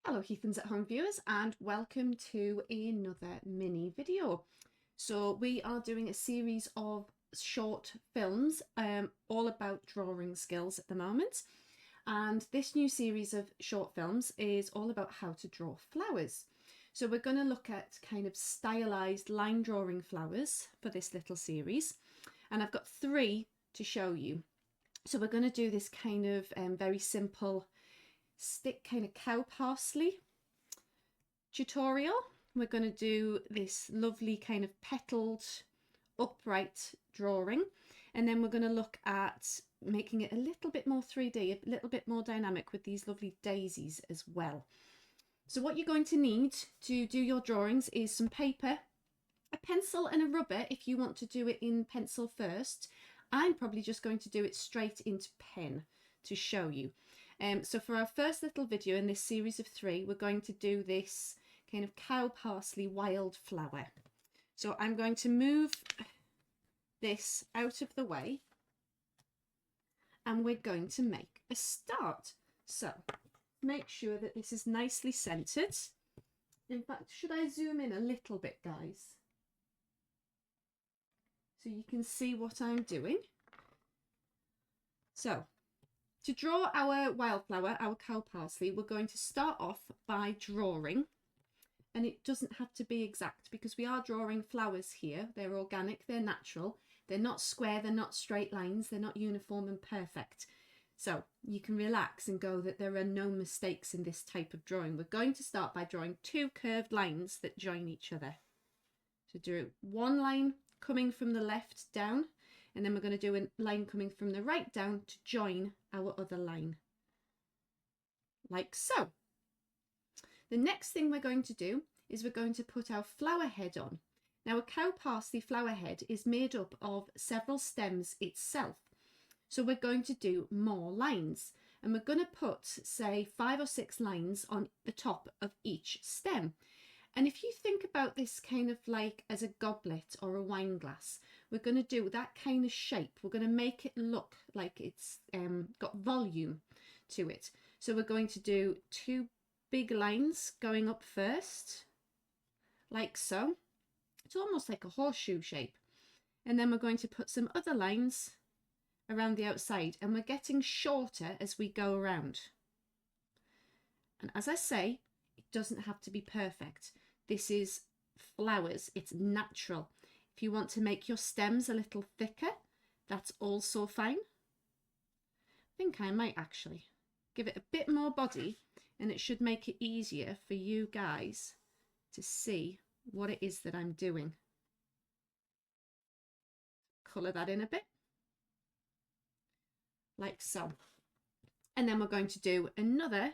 Hello Heathens at Home viewers, and welcome to another mini video. So we are doing a series of short films all about drawing skills at the moment, and this new series of short films is all about how to draw flowers. So we're going to look at kind of stylized line drawing flowers for this little series, and I've got 3 to show you. So we're going to do this kind of very simple stick kind of cow parsley tutorial. We're going to do this lovely kind of petaled upright drawing, and then we're going to look at making it a little bit more 3D, a little bit more dynamic with these lovely daisies as well. So what you're going to need to do your drawings is some paper, a pencil and a rubber if you want to do it in pencil first. I'm probably just going to do it straight into pen to show you. So for our first little video in this series of 3, we're going to do this kind of cow parsley wildflower. So I'm going to move this out of the way and we're going to make a start. So make sure that this is nicely centered. In fact, should I zoom in a little bit, guys, so you can see what I'm doing? So to draw our wildflower, our cow parsley, we're going to start off by drawing, and it doesn't have to be exact because we are drawing flowers here. They're organic, they're natural, they're not square, they're not straight lines, they're not uniform and perfect. So you can relax and go that there are no mistakes in this type of drawing. We're going to start by drawing 2 curved lines that join each other. So do 1 line coming from the left down, and then we're going to do a line coming from the right down to join our other line, like so. The next thing we're going to do is we're going to put our flower head on. Now a cow parsley flower head is made up of several stems itself. So we're going to do more lines, and we're going to put, say, 5 or 6 lines on the top of each stem. And if you think about this kind of like as a goblet or a wine glass, we're going to do that kind of shape. We're going to make it look like it's got volume to it. So we're going to do 2 big lines going up first, like so. It's almost like a horseshoe shape. And then we're going to put some other lines around the outside, and we're getting shorter as we go around. And as I say, it doesn't have to be perfect. This is flowers, it's natural. If you want to make your stems a little thicker, that's also fine. I think I might actually give it a bit more body, and it should make it easier for you guys to see what it is that I'm doing. Colour that in a bit, like so. And then we're going to do another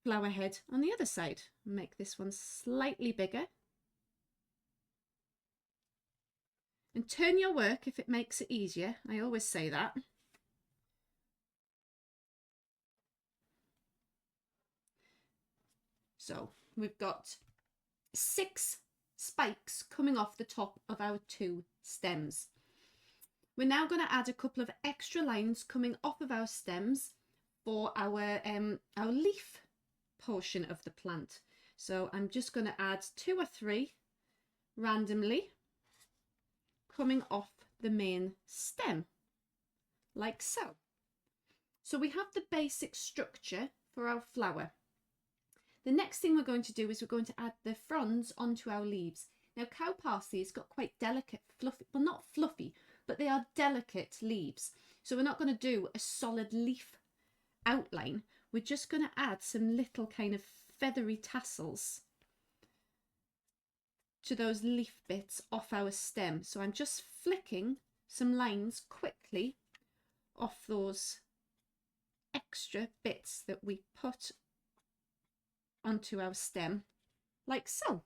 flower head on the other side. Make this one slightly bigger. And turn your work if it makes it easier. I always say that. So we've got 6 spikes coming off the top of our 2 stems. We're now going to add a couple of extra lines coming off of our stems for our leaf portion of the plant. So I'm just going to add 2 or 3 randomly coming off the main stem, like so. So we have the basic structure for our flower. The next thing we're going to do is we're going to add the fronds onto our leaves. Now cow parsley has got quite delicate, fluffy, well not fluffy, but they are delicate leaves. So we're not going to do a solid leaf outline. We're just going to add some little kind of feathery tassels to those leaf bits off our stem. So I'm just flicking some lines quickly off those extra bits that we put onto our stem, like so.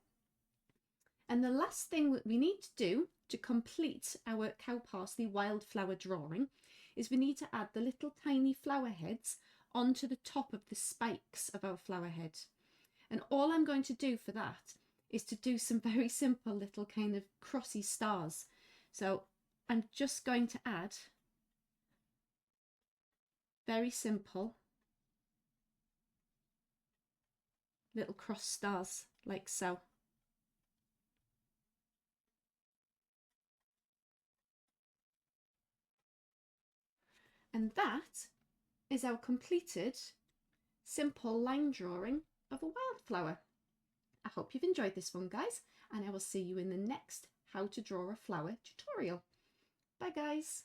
And the last thing that we need to do to complete our cow parsley wildflower drawing is we need to add the little tiny flower heads onto the top of the spikes of our flower head. And all I'm going to do for that is to do some very simple little kind of crossy stars. So I'm just going to add very simple little cross stars like so. And that is our completed simple line drawing of a wildflower. I hope you've enjoyed this one, guys, and I will see you in the next how to draw a flower tutorial. Bye guys.